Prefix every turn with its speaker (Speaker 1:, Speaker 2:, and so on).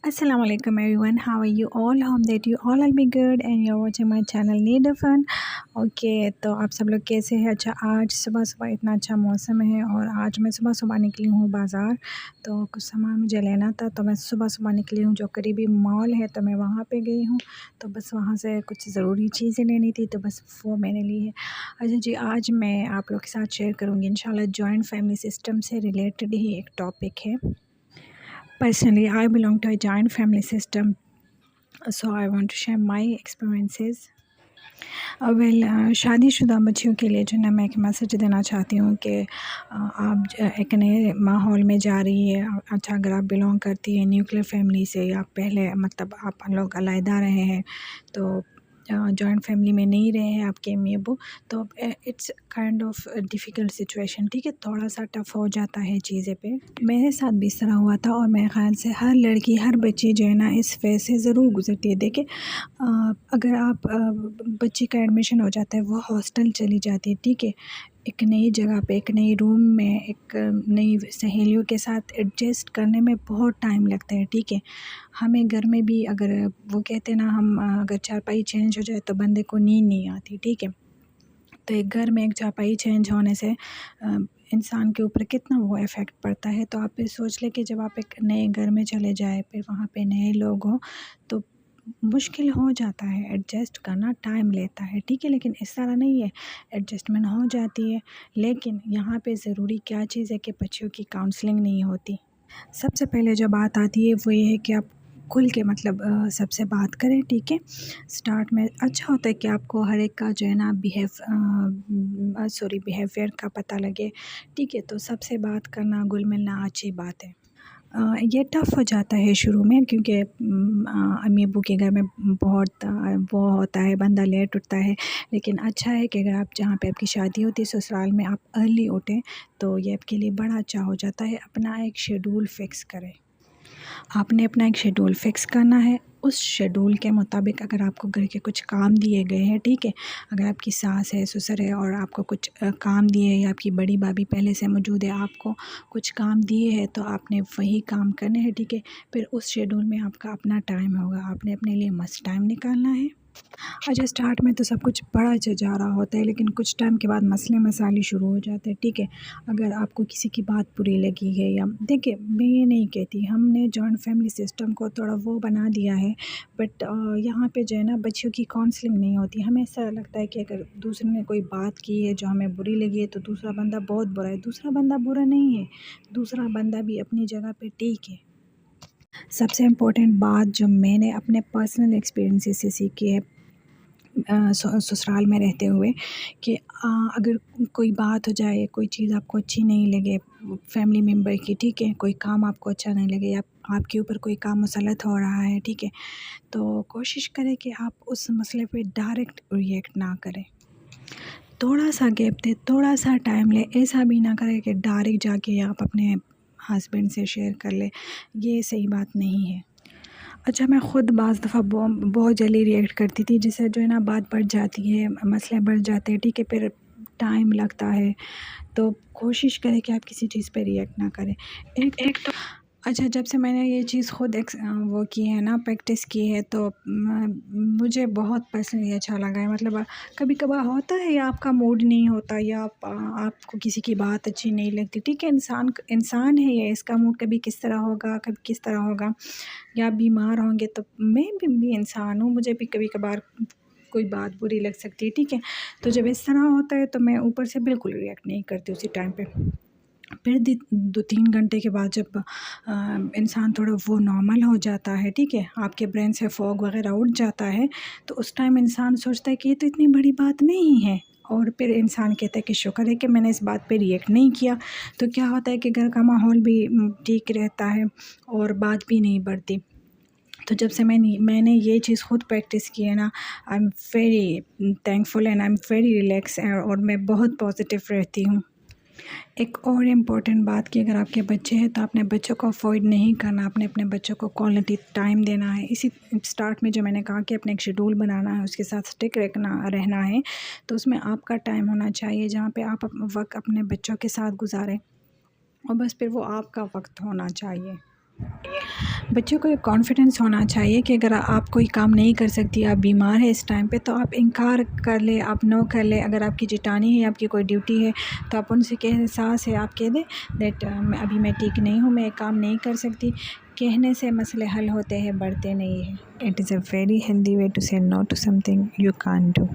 Speaker 1: Assalamu alaikum everyone. How are you all? Hope that you all will be good and you're watching my channel Need of Fun. Okay तो आप सब लोग कैसे हैं? अच्छा, आज सुबह सुबह इतना अच्छा मौसम है और आज मैं सुबह सुबह निकली हूँ बाज़ार। तो कुछ सामान मुझे लेना था, तो मैं सुबह सुबह निकली हूँ, जो करीबी मॉल है तो मैं वहाँ पे गई हूँ। तो बस वहाँ से कुछ ज़रूरी चीज़ें लेनी थी, तो बस वो मैंने ली है। अच्छा जी, आज मैं आप लोग के साथ शेयर करूँगी इंशाल्लाह जॉइंट फैमिली सिस्टम से रिलेटेड ही एक टॉपिक है। Personally, I belong to a joint family system, so I want to share my experiences. शादीशुदा बच्चियों के लिए जो ना मैं एक मैसेज देना चाहती हूँ कि आप एक नए माहौल में जा रही है। अच्छा, अगर आप बिलोंग करती है न्यूक्लियर फैमिली से या पहले मतलब आप लोग अलहदा रहे हैं, तो जॉइंट फैमिली में नहीं रहे हैं आपके अम्मी अब्बू, तो it's kind of difficult situation, ठीक है, थोड़ा सा टफ़ हो जाता है चीज़ें पे। मेरे साथ भी इस तरह हुआ था और मेरे ख़्याल से हर लड़की हर बच्ची जो है ना इस फेज़ से ज़रूर गुज़रती है। देखिए, अगर आप बच्ची का एडमिशन हो जाता है, वो हॉस्टल चली जाती है, ठीक है, एक नई जगह पे, एक नई रूम में, एक नई सहेलियों के साथ एडजस्ट करने में बहुत टाइम लगता है, ठीक है। हमें घर में भी अगर वो कहते हैं ना, हम अगर चारपाई चेंज हो जाए तो बंदे को नींद नहीं आती, ठीक है। तो एक घर में एक चारपाई चेंज होने से इंसान के ऊपर कितना वो इफ़ेक्ट पड़ता है। तो आप फिर सोच लें कि जब आप एक नए घर में चले जाए, फिर वहाँ पे नए लोग हों, तो मुश्किल हो जाता है, एडजस्ट करना टाइम लेता है, ठीक है। लेकिन इस तरह नहीं है, एडजस्टमेंट हो जाती है। लेकिन यहाँ पे ज़रूरी क्या चीज़ है कि बच्चियों की काउंसलिंग नहीं होती। सबसे पहले जो बात आती है वो ये है कि आप खुल के मतलब सबसे बात करें, ठीक है। स्टार्ट में अच्छा होता है कि आपको हर एक का जो है ना बिहेवियर का पता लगे, ठीक है। तो सबसे बात करना, घुल मिलना अच्छी बात है। ये टफ़ हो जाता है शुरू में, क्योंकि अम्मी अब्बू के घर में बहुत वो होता है, बंदा लेट उठता है। लेकिन अच्छा है कि अगर आप जहाँ पे आपकी शादी होती है ससुराल में आप अर्ली उठें, तो ये आपके लिए बड़ा अच्छा हो जाता है। अपना एक शेड्यूल फ़िक्स करें। आपने अपना एक शेड्यूल फ़िक्स करना है। उस शेड्यूल के मुताबिक अगर आपको घर के कुछ काम दिए गए हैं, ठीक है, अगर आपकी सास है, ससुर है और आपको कुछ काम दिए हैं, या आपकी बड़ी भाभी पहले से मौजूद है, आपको कुछ काम दिए हैं, तो आपने वही काम करने हैं, ठीक है। फिर उस शेड्यूल में आपका अपना टाइम होगा, आपने अपने लिए मस्ट टाइम निकालना है। अच्छा, स्टार्ट में तो सब कुछ बड़ा अच्छा जा रहा होता है, लेकिन कुछ टाइम के बाद मसले मसाइल शुरू हो जाते हैं, ठीक है। अगर आपको किसी की बात बुरी लगी है, या देखिए, मैं ये नहीं कहती हमने जॉइंट फैमिली सिस्टम को थोड़ा वो बना दिया है, बट यहाँ पे जो है ना बच्चियों की काउंसलिंग नहीं होती। हमें ऐसा लगता है कि अगर दूसरे ने कोई बात की है जो हमें बुरी लगी है, तो दूसरा बंदा बहुत बुरा है। दूसरा बंदा बुरा नहीं है, दूसरा बंदा भी अपनी जगह पे ठीक है। सबसे इम्पोर्टेंट बात जो मैंने अपने पर्सनल एक्सपीरियंसेस से सीखी है ससुराल में रहते हुए, कि अगर कोई बात हो जाए, कोई चीज़ आपको अच्छी नहीं लगे फैमिली मेम्बर की, ठीक है, कोई काम आपको अच्छा नहीं लगे, या आपके ऊपर कोई काम मुसल्लत हो रहा है, ठीक है, तो कोशिश करें कि आप उस मसले पे डायरेक्ट रिएक्ट ना करें। थोड़ा सा गैप दें, थोड़ा सा टाइम लें। ऐसा भी ना करें कि डायरेक्ट जाके आप अपने हस्बैंड से शेयर कर लें, ये सही बात नहीं है। अच्छा, मैं ख़ुद बाज़ दफ़ा बहुत जल्दी रिएक्ट करती थी, जिससे जो है ना बात बढ़ जाती है, मसले बढ़ जाते हैं, ठीक है, फिर टाइम लगता है। तो कोशिश करें कि आप किसी चीज़ पे रिएक्ट ना करें। एक तो अच्छा, जब से मैंने ये चीज़ ख़ुद वो की है ना, प्रैक्टिस की है, तो मुझे बहुत पर्सनली अच्छा लगा है। मतलब कभी-कभार होता है, या आपका मूड नहीं होता, या आपको किसी की बात अच्छी नहीं लगती, ठीक है, इंसान है ये, इसका मूड कभी किस तरह होगा, कभी किस तरह होगा, या बीमार होंगे, तो मैं भी इंसान हूँ, मुझे भी कभी-कभार कोई बात बुरी लग सकती है, ठीक है। तो जब इस तरह होता है, तो मैं ऊपर से बिल्कुल रिएक्ट नहीं करती उसी टाइम पे। फिर 2-3 घंटे के बाद जब इंसान थोड़ा वो नॉर्मल हो जाता है, ठीक है, आपके ब्रेन से फॉग वगैरह उठ जाता है, तो उस टाइम इंसान सोचता है कि ये तो इतनी बड़ी बात नहीं है, और फिर इंसान कहता है कि शुक्र है कि मैंने इस बात पे रिएक्ट नहीं किया। तो क्या होता है कि घर का माहौल भी ठीक रहता है और बात भी नहीं बढ़ती। तो जब से मैंने ये चीज़ खुद प्रैक्टिस की है ना, I am very thankful and I am very relax, और मैं बहुत पॉजिटिव रहती हूँ। एक और इम्पॉर्टेंट बात कि अगर आपके बच्चे हैं, तो अपने बच्चों को अवॉइड नहीं करना, आपने अपने बच्चों को क्वालिटी टाइम देना है। इसी स्टार्ट में जो मैंने कहा कि अपने एक शेड्यूल बनाना है, उसके साथ स्टिक रहना है, तो उसमें आपका टाइम होना चाहिए जहाँ पे आप वक्त अपने बच्चों के साथ गुजारें, और बस फिर वो आपका वक्त होना चाहिए। بچوں کو ایک کانفیڈنس ہونا چاہیے کہ اگر آپ کوئی کام نہیں کر سکتی، آپ بیمار ہیں اس ٹائم پہ، تو آپ انکار کر لیں، آپ نو کر لیں. اگر آپ کی جٹانی ہے، آپ کی کوئی ڈیوٹی ہے، تو آپ ان سے کہہ احساس ہے آپ کہہ دیں دیٹ ابھی میں ٹھیک نہیں ہوں، میں ایک کام نہیں کر سکتی. کہنے سے مسئلے حل ہوتے ہیں، بڑھتے نہیں ہیں. It is a very healthy way to say no to something you can't do.